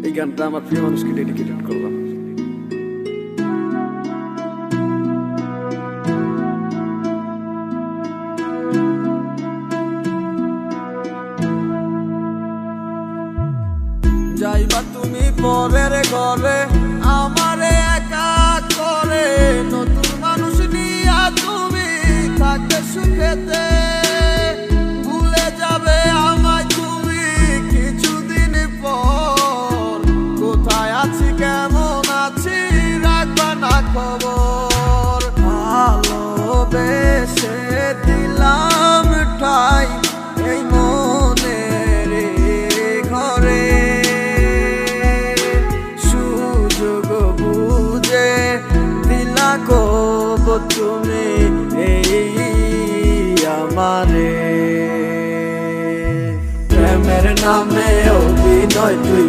এই গানটা আমার প্রিয় মানুষকে ডেডিকেটেড করলাম। যাইবা তুমি পরের ঘরে আমারে একা করে, নতুন মানুষ নিয়া তুমি থাকবে সুখেতে, ভুলে যাবে আমায় তুমি কিছুদিন পর, কোথায় আছি কেমন আছি রাখবা না খবর। ভালোবেসে দিলাম ঠাই এই মনের ঘরে, সুযোগ বুঝে দিলা কব তুমি এই আমারে। প্রেমের নামে অভিনয় তুই